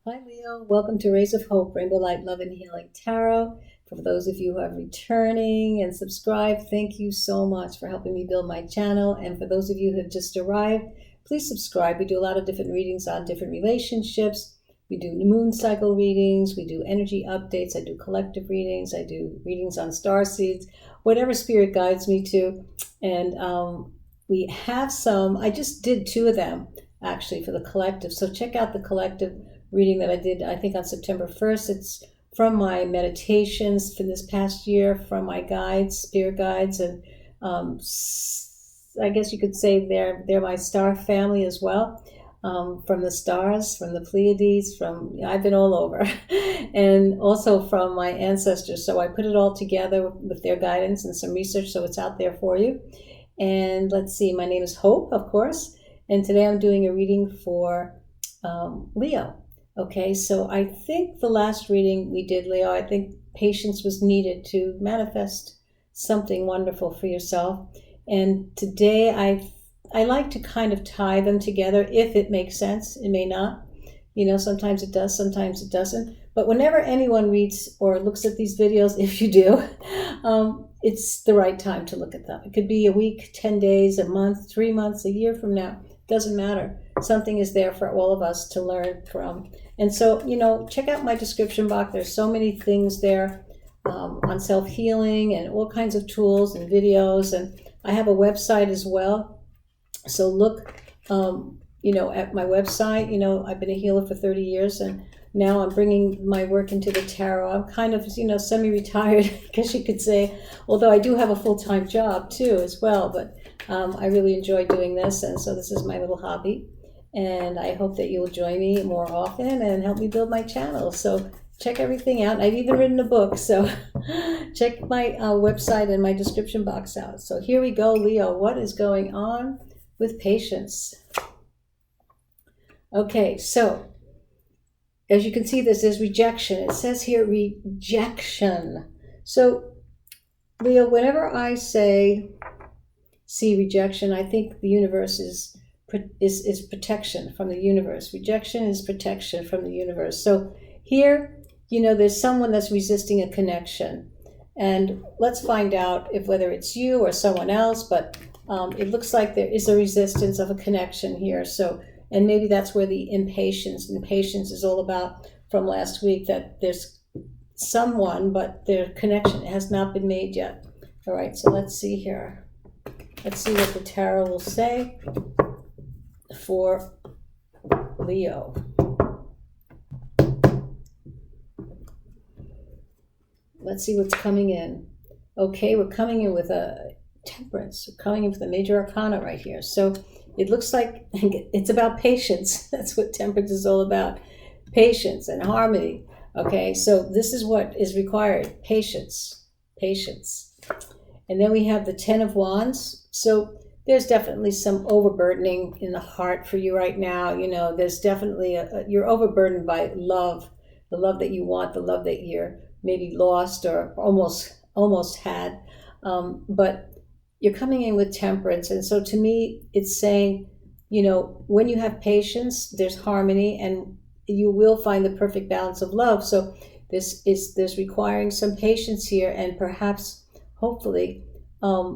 Hi, Leo. Welcome to Rays of Hope, Rainbow Light, Love, and Healing Tarot. For those of you who are returning and subscribed, thank you so much for helping me build my channel. And for those of you who have just arrived, please subscribe. We do a lot of different readings on different relationships. We do moon cycle readings. We do energy updates. I do collective readings. I do readings on star seeds, whatever spirit guides me to. And we have some, I just did 2 of them actually for the collective. So check out the collective reading that I did, I think on September 1st. It's from my meditations for this past year, from my guides, spirit guides, and I guess you could say they're my star family as well, from the stars, from the Pleiades, I've been all over, and also from my ancestors. So I put it all together with their guidance and some research, so it's out there for you. And let's see, my name is Hope, of course, and today I'm doing a reading for Leo. Okay, so I think the last reading we did, Leo, I think patience was needed to manifest something wonderful for yourself. And today I like to kind of tie them together if it makes sense. It may not. You know, sometimes it does, sometimes it doesn't. But whenever anyone reads or looks at these videos, if you do, it's the right time to look at them. It could be a week, 10 days, a month, 3 months, a year from now. Doesn't matter. Something is there for all of us to learn from. And so, you know, check out my description box. There's so many things there on self-healing and all kinds of tools and videos. And I have a website as well. So look, you know, at my website. You know, I've been a healer for 30 years and now I'm bringing my work into the tarot. I'm kind of, you know, semi-retired, I guess you could say, although I do have a full-time job too as well. But I really enjoy doing this. And so this is my little hobby. And I hope that you'll join me more often and help me build my channel. So check everything out. I've even written a book, so check my website and my description box out. So here we go, Leo. What is going on with patience? Okay, so as you can see, this is rejection. It says here rejection. So Leo, whenever I see rejection, I think the universe is protection from the universe. Rejection is protection from the universe. So here, you know, there's someone that's resisting a connection. And let's find out whether it's you or someone else, but it looks like there is a resistance of a connection here. So, and maybe that's where the impatience is all about from last week, that there's someone, but their connection has not been made yet. All right, so let's see here. Let's see what the tarot will say for Leo. Let's see what's coming in. Okay, we're coming in with a Temperance. We're coming in with a major arcana right here. So it looks like it's about patience. That's what Temperance is all about. Patience and harmony. Okay, so this is what is required. Patience. Patience. And then we have the Ten of Wands. So there's definitely some overburdening in the heart for you right now. You know, there's definitely you're overburdened by love, the love that you want, the love that you're maybe lost or almost had. But you're coming in with Temperance. And so to me, it's saying, you know, when you have patience, there's harmony and you will find the perfect balance of love. So there's requiring some patience here, and perhaps, hopefully,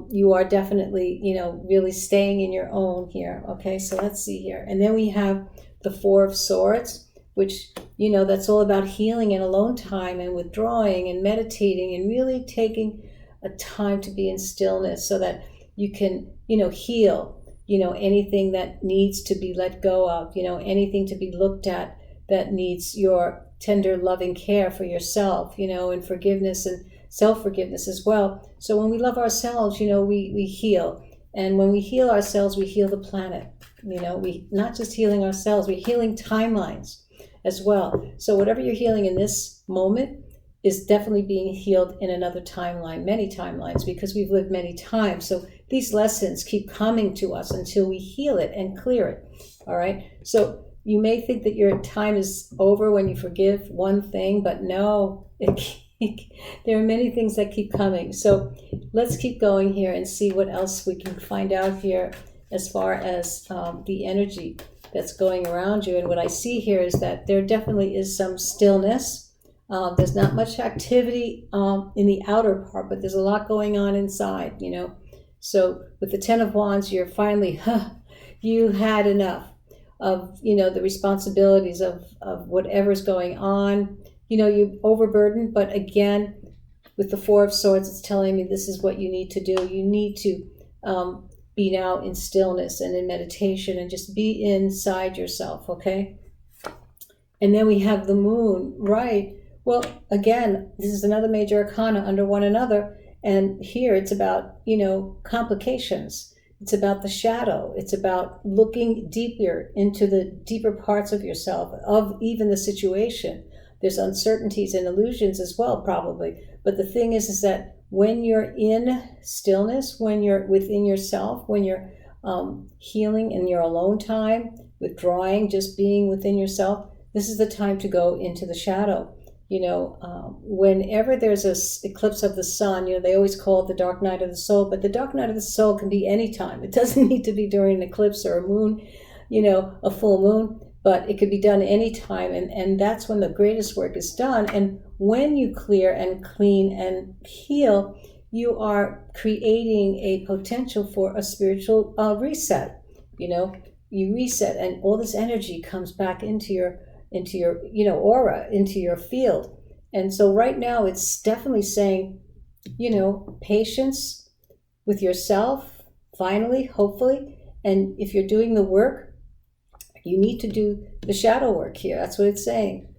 you are definitely, you know, really staying in your own here. Okay, so let's see here. And then we have the Four of Swords, which, you know, that's all about healing and alone time and withdrawing and meditating and really taking a time to be in stillness so that you can, you know, heal, you know, anything that needs to be let go of, you know, anything to be looked at that needs your tender, loving care for yourself, you know, and forgiveness and self-forgiveness as well. So when we love ourselves, you know, we heal. And when we heal ourselves, we heal the planet. You know, we not just healing ourselves, we're healing timelines as well. So whatever you're healing in this moment is definitely being healed in another timeline, many timelines, because we've lived many times. So these lessons keep coming to us until we heal it and clear it. All right. So you may think that your time is over when you forgive one thing, but no, there are many things that keep coming. So let's keep going here and see what else we can find out here as far as the energy. that's going around you. And what I see here is that there definitely is some stillness. There's not much activity in the outer part, but there's a lot going on inside, you know. So with the Ten of Wands, you're finally, you had enough of, you know, the responsibilities of whatever's going on. You know, you're overburdened, but again, with the Four of Swords, it's telling me this is what you need to do. You need to be now in stillness and in meditation and just be inside yourself, okay? And then we have the Moon, right? Well, again, this is another major arcana under one another. And here it's about, you know, complications. It's about the shadow. It's about looking deeper into the deeper parts of yourself, of even the situation. There's uncertainties and illusions as well, probably. But the thing is that when you're in stillness, when you're within yourself, when you're healing in your alone time, withdrawing, just being within yourself, this is the time to go into the shadow. You know, whenever there's an eclipse of the sun, you know, they always call it the dark night of the soul, but the dark night of the soul can be any time. It doesn't need to be during an eclipse or a moon, you know, a full moon, but it could be done any time. And that's when the greatest work is done. And when you clear and clean and heal, you are creating a potential for a spiritual reset. You know, you reset and all this energy comes back into your you know, aura, into your field. And so right now it's definitely saying, you know, patience with yourself, finally, hopefully. And if you're doing the work, you need to do the shadow work here. That's what it's saying.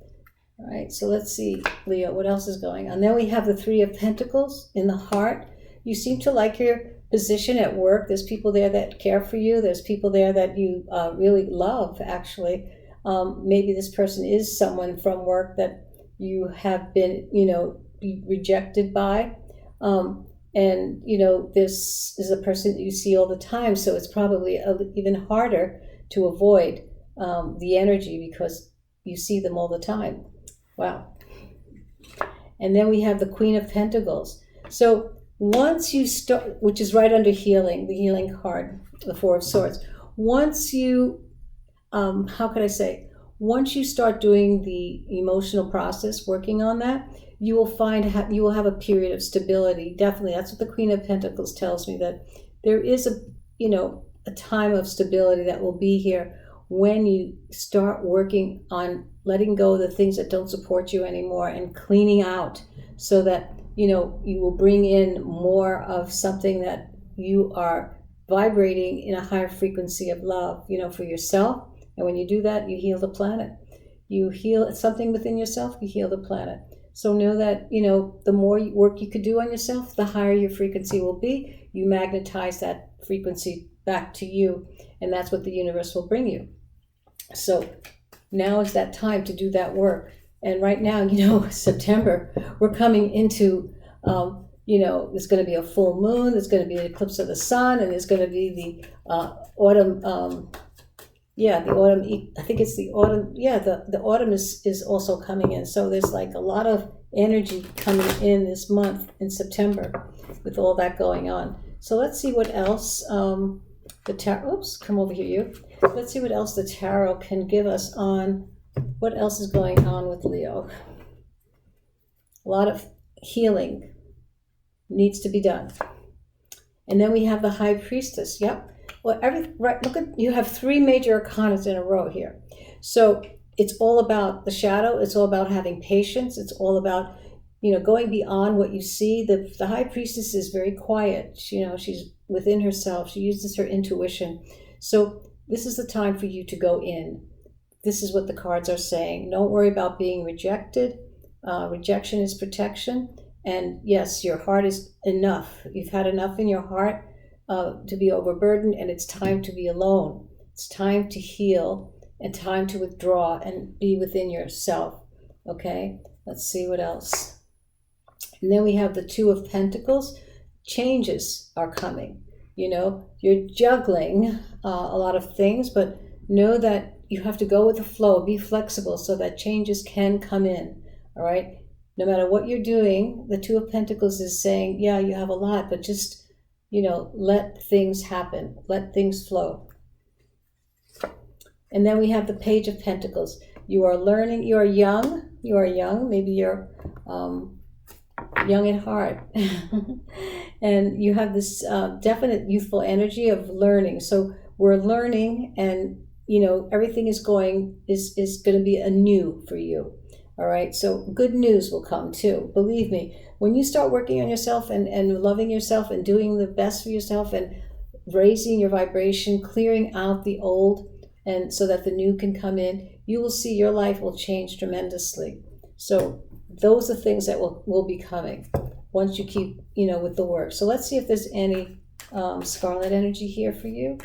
All right, so let's see, Leo, what else is going on? Then we have the Three of Pentacles in the heart. You seem to like your position at work. There's people there that care for you. There's people there that you really love, actually. Maybe this person is someone from work that you have been, you know, rejected by. And, you know, this is a person that you see all the time. So it's probably even harder to avoid the energy because you see them all the time. Wow. And then we have the Queen of Pentacles. So once you start, which is right under healing, the healing card, the Four of Swords. Once you how could I say, once you start doing the emotional process, working on that, you will find you will have a period of stability. Definitely, that's what the Queen of Pentacles tells me, that there is a, you know, a time of stability that will be here when you start working on letting go of the things that don't support you anymore and cleaning out, so that, you know, you will bring in more of something that you are vibrating in a higher frequency of love, you know, for yourself. And when you do that, you heal the planet. You heal something within yourself, you heal the planet. So know that, you know, the more work you could do on yourself, the higher your frequency will be. You magnetize that frequency back to you, and that's what the universe will bring you. So now is that time to do that work. And right now, you know, September, we're coming into, you know, there's going to be a full moon, there's going to be an eclipse of the sun, and there's going to be the autumn, yeah, the autumn, I think it's the autumn, yeah, the autumn is also coming in. So there's like a lot of energy coming in this month in September with all that going on. So let's see what else the tarot, oops, come over here, you. Let's see what else the tarot can give us on what else is going on with Leo. A lot of healing needs to be done. And then we have the High Priestess, yep. Well, right, look at, you have three major arcanas in a row here. So it's all about the shadow. It's all about having patience. It's all about, you know, going beyond what you see. The High Priestess is very quiet. You know, she's within herself. She uses her intuition. So this is the time for you to go in. This is what the cards are saying. Don't worry about being rejected. Rejection is protection. And yes, your heart is enough. You've had enough in your heart to be overburdened, and it's time to be alone. It's time to heal and time to withdraw and be within yourself. Okay, let's see what else. And then we have the Two of Pentacles. Changes are coming. You know, you're juggling a lot of things, but know that you have to go with the flow, be flexible so that changes can come in. All right, no matter what you're doing, the Two of Pentacles is saying, yeah, you have a lot, but just, you know, let things happen. Let things flow. And then we have the Page of Pentacles. You are learning, you are young, maybe you're young at heart. And you have this definite youthful energy of learning. So we're learning, and everything is going to be anew for you. All right, so good news will come too. Believe me, when you start working on yourself and loving yourself and doing the best for yourself and raising your vibration, clearing out the old, and so that the new can come in, you will see your life will change tremendously. So those are things that will be coming once you keep, with the work. So let's see if there's any scarlet energy here for you.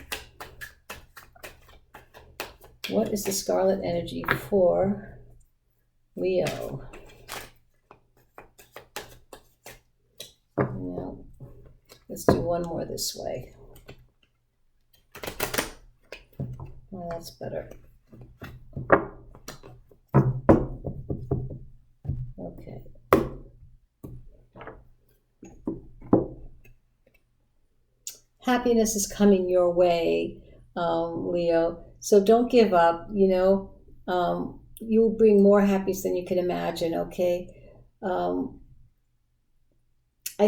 What is the scarlet energy for Leo? No. Let's do one more this way. Well, that's better. Okay. Happiness is coming your way, Leo. So don't give up, you'll bring more happiness than you can imagine, okay? I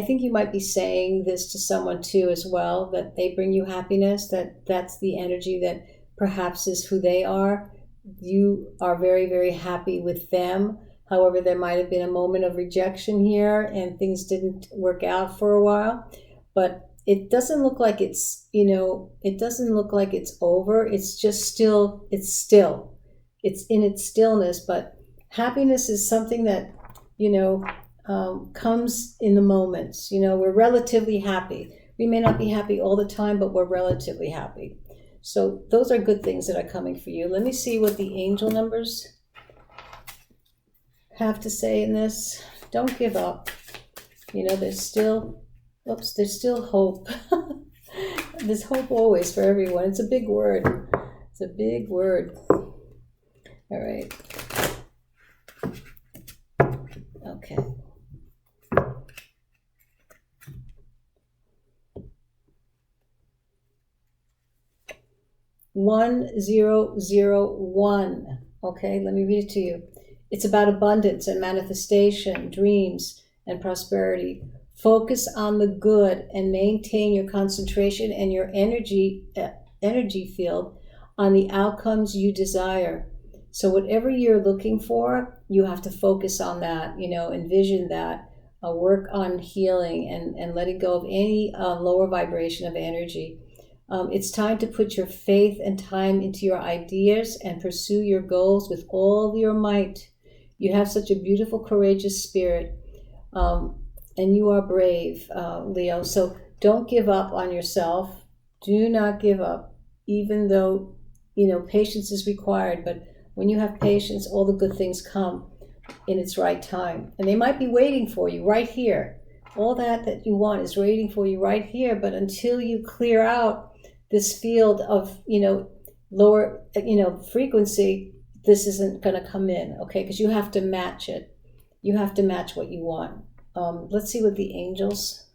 think you might be saying this to someone too as well, that they bring you happiness, that's the energy that perhaps is who they are. You are very, very happy with them. However, there might have been a moment of rejection here and things didn't work out for a while, but it doesn't look like it's, it doesn't look like it's over. It's just still. It's in its stillness, but happiness is something that, comes in the moments. We're relatively happy. We may not be happy all the time, but we're relatively happy. So those are good things that are coming for you. Let me see what the angel numbers have to say in this. Don't give up. There's still hope. There's hope always for everyone. It's a big word. It's a big word. All right. Okay. $1001. Okay, let me read it to you. It's about abundance and manifestation, dreams and prosperity. Focus on the good and maintain your concentration and your energy field on the outcomes you desire. So whatever you're looking for, you have to focus on that, envision that, work on healing and letting go of any lower vibration of energy. It's time to put your faith and time into your ideas and pursue your goals with all your might. You have such a beautiful, courageous spirit, and you are brave, Leo. So don't give up on yourself. Do not give up, even though, patience is required. But when you have patience, all the good things come in its right time. And they might be waiting for you right here. All that you want is waiting for you right here. But until you clear out this field of, lower, frequency, this isn't going to come in, okay? Because you have to match it. You have to match what you want. Let's see what the angels,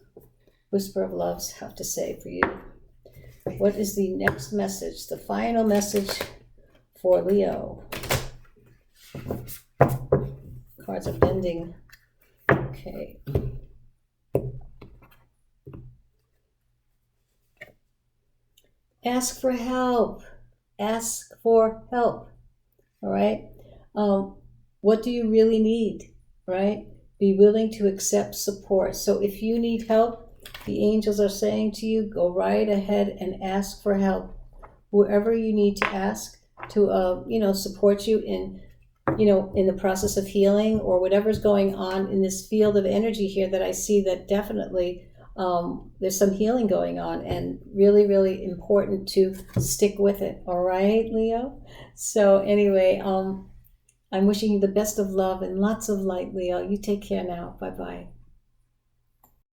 Whisper of Loves, have to say for you. What is the next message, the final message for Leo? Cards are bending. Okay. Ask for help. Ask for help. All right. What do you really need? Right. Be willing to accept support. So if you need help, the angels are saying to you, go right ahead and ask for help. Whoever you need to ask to, support you in, in the process of healing or whatever's going on in this field of energy here that I see that definitely there's some healing going on, and really, really important to stick with it. All right, Leo? So anyway, I'm wishing you the best of love and lots of light, Leo. You take care now. Bye-bye.